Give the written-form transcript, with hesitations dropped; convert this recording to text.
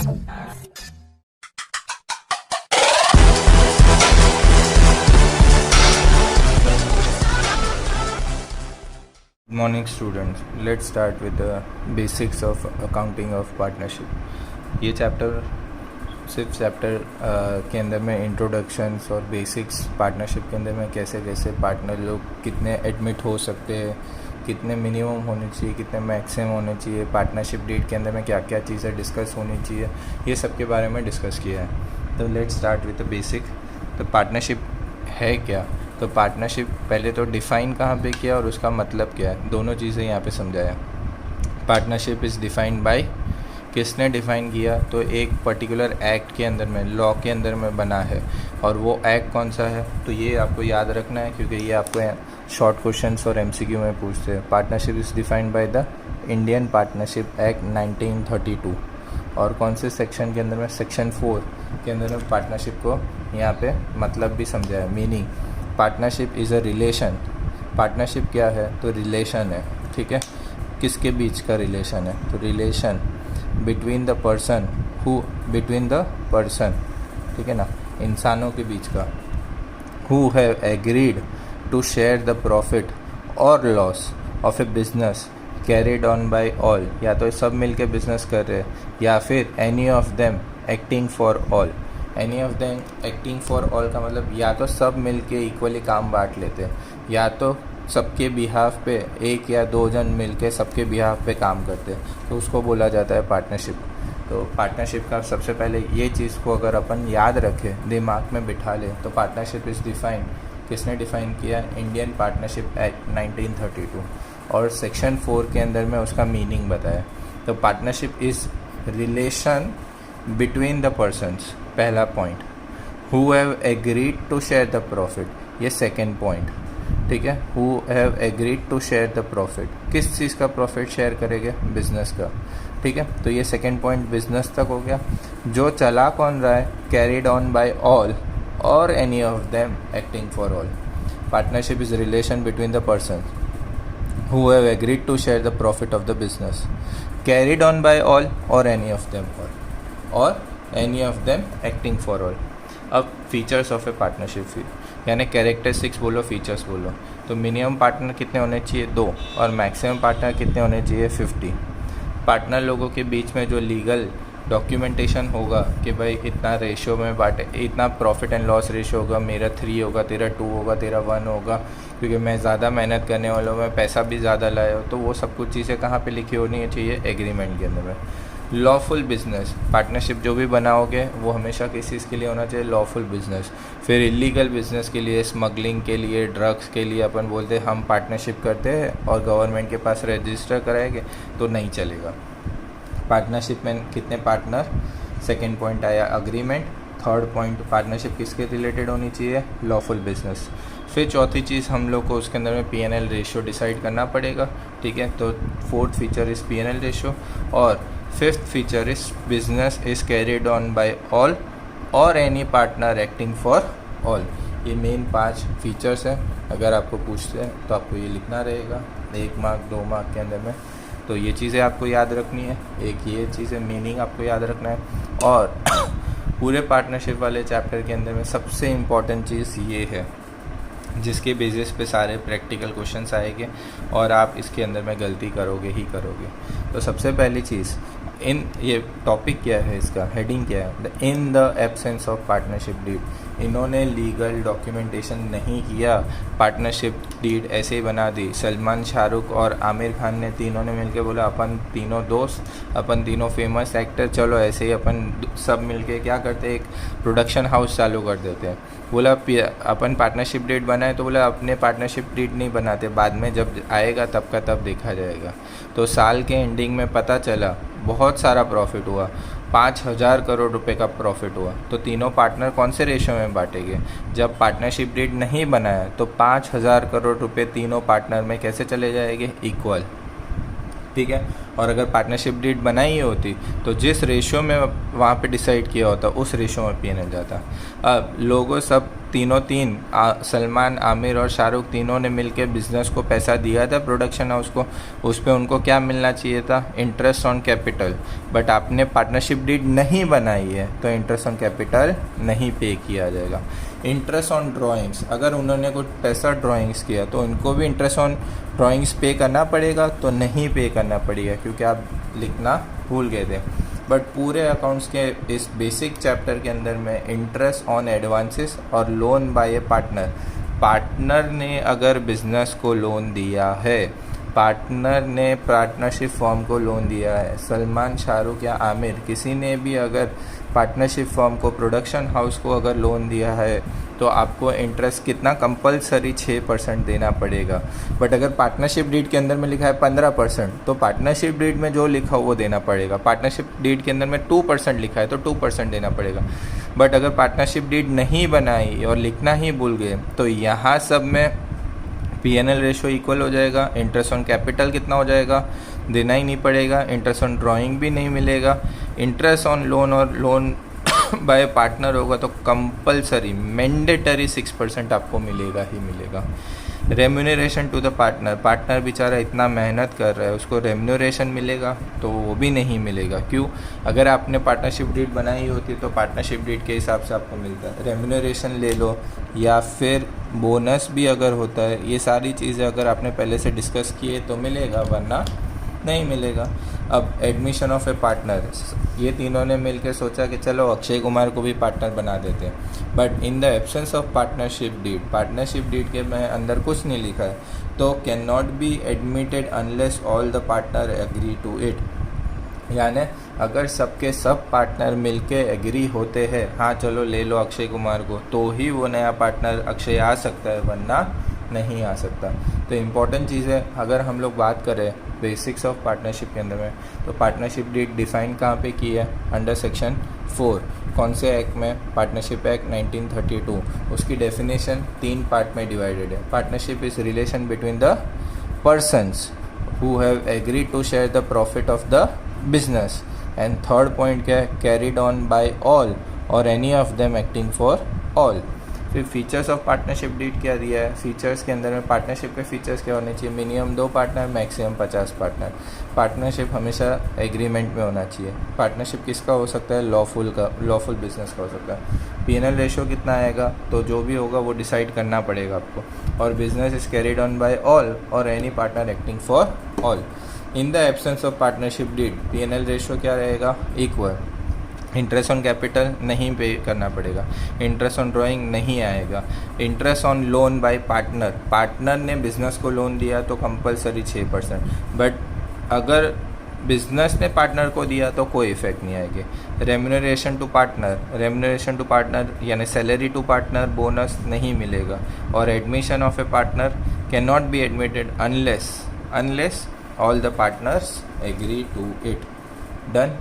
Good morning students. Let's start with the basics of accounting of partnership. ये chapter सिर्फ chapter के अंदर में इंट्रोडक्शंस और बेसिक्स पार्टनरशिप के अंदर में कैसे कैसे पार्टनर लोग कितने एडमिट हो सकते हैं, कितने मिनिमम होने चाहिए, कितने मैक्सिमम होने चाहिए, पार्टनरशिप डीड के अंदर में क्या क्या चीज़ें डिस्कस होनी चाहिए, ये सब के बारे में डिस्कस किया है। तो let's start with the basic. तो पार्टनरशिप है क्या? तो पार्टनरशिप पहले तो डिफ़ाइन कहाँ पे किया और उसका मतलब क्या है, दोनों चीज़ें यहाँ पे समझाया। पार्टनरशिप इज़ डिफ़ाइंड बाय, किसने डिफ़ाइन किया? तो एक पर्टिकुलर एक्ट के अंदर में, लॉ के अंदर में बना है, और वो एक्ट कौन सा है तो ये आपको याद रखना है, क्योंकि ये आपको शॉर्ट क्वेश्चंस और एमसीक्यू में पूछते हैं। Partnership is defined by the Indian partnership act 1932। और कौन से सेक्शन के अंदर में? सेक्शन 4 के अंदर में पार्टनरशिप को यहाँ पे मतलब भी समझाया, meaning. Partnership is a relation. Partnership क्या है? तो रिलेशन है, ठीक है। किसके बीच का रिलेशन है? तो relation between the person, between the person, ठीक है ना, इंसानों के बीच का, who have agreed to share the profit और loss of a business carried on by all. या तो सब मिल के बिजनेस कर रहे हैं, या फिर any of them acting for all. Any of them acting for all का मतलब या तो सब मिल के इक्वली काम बांट लेते हैं, या तो सबके बिहाफ पे एक या दो जन मिल के सबके बिहाफ पे काम करते हैं, तो उसको बोला जाता है पार्टनरशिप। तो पार्टनरशिप का सबसे पहले ये चीज़ को अगर अपन याद रखें, दिमाग में बिठा लें, तो पार्टनरशिप इज़ डिफ़ाइन, किसने डिफ़ाइन किया? इंडियन पार्टनरशिप एक्ट 1932, और सेक्शन 4 के अंदर में उसका मीनिंग बताया। तो partnership is relation between the persons, पहला point. Who have agreed to share the profit, ये सेकेंड पॉइंट, ठीक है। Who have agreed to share the profit, किस चीज़ का प्रॉफिट शेयर करेंगे? बिजनेस का, ठीक है। तो ये सेकेंड पॉइंट बिजनेस तक हो गया। जो चला कौन रहा है? कैरिड ऑन बाय ऑल और any of them acting for all. Partnership is relation between the person who have agreed to share the profit of the business carried on by all और any of them or any of them acting for all. अब features of a partnership, यानी characteristics बोलो, features बोलो। तो minimum partner कितने होने चाहिए? 2, और मैक्सिमम पार्टनर कितने होने चाहिए? 50। पार्टनर लोगों के बीच में जो लीगल डॉक्यूमेंटेशन होगा कि भाई इतना रेशियो में बांटे, इतना प्रॉफिट एंड लॉस रेशियो होगा, मेरा 3 होगा, तेरा 2 होगा, तेरा 1 होगा, क्योंकि मैं ज़्यादा मेहनत करने वाला हूँ, मैं पैसा भी ज़्यादा लाया हूँ, तो वो सब कुछ चीज़ें कहाँ पे लिखी होनी चाहिए? एग्रीमेंट के अंदर में। लॉफुल बिजनेस, पार्टनरशिप जो भी बनाओगे वो हमेशा किस चीज़ के लिए होना चाहिए? Lawful business. फिर इलीगल बिजनेस के लिए, स्मगलिंग के लिए, ड्रग्स के लिए अपन बोलते हैं हम पार्टनरशिप करते हैं और गवर्नमेंट के पास रजिस्टर कराएंगे तो नहीं चलेगा। पार्टनरशिप में कितने पार्टनर? सेकेंड पॉइंट आया अग्रीमेंट। थर्ड पॉइंट, पार्टनरशिप किसके रिलेटेड होनी चाहिए? Lawful business. फिर चौथी चीज़ हम लोग को उसके अंदर में P&L रेशियो डिसाइड करना पड़ेगा, ठीक है। तो fourth feature is P&L ratio, और fifth feature is business is carried on by all और any partner acting for all. ये मेन 5 फीचर्स हैं। अगर आपको पूछते हैं तो आपको ये लिखना रहेगा 1 मार्क 2 मार्क के अंदर में। तो ये चीज़ें आपको याद रखनी है, एक ये चीज़ें मीनिंग आपको याद रखना है। और पूरे पार्टनरशिप वाले चैप्टर के अंदर में सबसे इम्पॉर्टेंट चीज़ ये है, जिसके बेसिस पे सारे प्रैक्टिकल क्वेश्चंस आएंगे और आप इसके अंदर में गलती करोगे ही करोगे। तो सबसे पहली चीज़, इन ये टॉपिक क्या है, इसका हेडिंग क्या है? In the absence of partnership deed. इन्होंने लीगल डॉक्यूमेंटेशन नहीं किया, पार्टनरशिप डीड ऐसे ही बना दी। सलमान, शाहरुख और आमिर खान ने तीनों ने मिलके बोला अपन तीनों दोस्त, अपन तीनों फेमस एक्टर, चलो ऐसे ही अपन सब मिलके क्या करते, एक प्रोडक्शन हाउस चालू कर देते हैं। बोला अपन पार्टनरशिप डीड बनाए, तो बोला अपने पार्टनरशिप डीड नहीं बनाते, बाद में जब आएगा तब का तब देखा जाएगा। तो साल के एंडिंग में पता चला बहुत सारा प्रॉफिट हुआ, 5,000 करोड़ रुपए का प्रॉफिट हुआ। तो तीनों पार्टनर कौन से रेशो में बांटेंगे? जब पार्टनरशिप डीड नहीं बनाया तो 5,000 करोड़ रुपए तीनों पार्टनर में कैसे चले जाएंगे? इक्वल, ठीक है। और अगर पार्टनरशिप डीड बनाई होती तो जिस रेशियो में वहाँ पे डिसाइड किया होता उस रेशियो में P&L जाता। अब लोगों सब तीन सलमान, आमिर और शाहरुख तीनों ने मिलकर बिज़नेस को पैसा दिया था प्रोडक्शन हाउस को, उस पर उनको क्या मिलना चाहिए था? Interest on capital. बट आपने पार्टनरशिप डीड नहीं बनाई है तो इंटरेस्ट ऑन कैपिटल नहीं पे किया जाएगा। इंटरेस्ट ऑन ड्राइंग्स, अगर उन्होंने कुछ पैसा ड्राइंग्स किया तो उनको भी इंटरेस्ट ऑन ड्राइंग्स पे करना पड़ेगा? तो नहीं पे करना पड़ेगा क्योंकि आप लिखना भूल गए थे। बट पूरे अकाउंट्स के इस बेसिक चैप्टर के अंदर में इंटरेस्ट ऑन एडवांसेस और लोन बाय ए पार्टनर ने अगर बिजनेस को लोन दिया है, पार्टनर ने पार्टनरशिप फॉर्म को लोन दिया है, सलमान, शाहरुख या आमिर किसी ने भी अगर पार्टनरशिप फॉर्म को, प्रोडक्शन हाउस को अगर लोन दिया है तो आपको इंटरेस्ट कितना? कंपलसरी 6% देना पड़ेगा। बट अगर पार्टनरशिप डीड के अंदर में लिखा है 15%, तो पार्टनरशिप डीड में जो लिखा हो वो देना पड़ेगा। पार्टनरशिप डीड के अंदर में 2% लिखा है तो 2% देना पड़ेगा। बट अगर पार्टनरशिप डीड नहीं बनाई और लिखना ही भूल गए तो यहाँ सब में P&L रेशो इक्वल हो जाएगा। इंटरेस्ट ऑन कैपिटल कितना हो जाएगा? देना ही नहीं पड़ेगा। इंटरेस्ट ऑन ड्राइंग भी नहीं मिलेगा। इंटरेस्ट ऑन लोन और लोन बाय पार्टनर होगा तो कंपलसरी मैंडेटरी 6% आपको मिलेगा ही मिलेगा। रेम्यूनरेशन टू द पार्टनर बेचारा इतना मेहनत कर रहा है, उसको रेम्यूनरेशन मिलेगा? तो वो भी नहीं मिलेगा। क्यों? अगर आपने पार्टनरशिप डीड बनाई होती तो पार्टनरशिप डीड के हिसाब से आपको मिलता है। रेम्यूनरेशन ले लो या फिर बोनस भी अगर होता है, ये सारी चीज़ें अगर आपने पहले से डिस्कस किए तो मिलेगा, वरना नहीं मिलेगा। अब एडमिशन ऑफ ए पार्टनर, ये तीनों ने मिलकर सोचा कि चलो अक्षय कुमार को भी पार्टनर बना देते हैं। But in the absence of partnership deed के में अंदर कुछ नहीं लिखा है, तो can not be admitted unless all the partner agree to it. यानी अगर सबके सब पार्टनर मिलके एग्री होते हैं, हाँ चलो ले लो अक्षय कुमार को, तो ही वो नया पार्टनर अक्षय आ सकता है, वरना नहीं आ सकता। तो इम्पॉर्टेंट चीज़ है, अगर हम लोग बात करें बेसिक्स ऑफ पार्टनरशिप के अंदर में, तो पार्टनरशिप डीड डिफ़ाइन कहाँ पे की है? Under section 4। कौन से एक्ट में? Partnership act 1932। उसकी डेफिनेशन 3 पार्ट में डिवाइडेड है। Partnership is relation between the persons who have agreed to share the profit of the business. And third point क्या है? कैरिड ऑन बाय ऑल और any of them acting for all. फिर features of partnership deed क्या दिया है? Features के अंदर में पार्टनरशिप के फीचर्स क्या होने चाहिए? Minimum 2 partner, maximum 50 partner. Partnership हमेशा एग्रीमेंट में होना चाहिए। पार्टनरशिप किसका हो सकता है? लॉफुल बिजनेस का हो सकता है। P&L रेशो कितना आएगा? तो जो भी होगा वो डिसाइड करना पड़ेगा आपको। और business is carried on by all और any partner acting for all. In the absence of partnership deed P&L ratio क्या रहेगा? इक्वल। इंटरेस्ट ऑन कैपिटल नहीं पे करना पड़ेगा। इंटरेस्ट ऑन ड्राइंग नहीं आएगा। Interest on loan by partner ने बिजनेस को लोन दिया तो कंपलसरी 6%। बट अगर बिजनेस ने पार्टनर को दिया तो कोई इफेक्ट नहीं आएगी। रेम्यूनरेशन टू पार्टनर यानी सैलरी टू पार्टनर, बोनस नहीं मिलेगा। और admission of a partner can not be admitted unless all the partners agree to it. Done.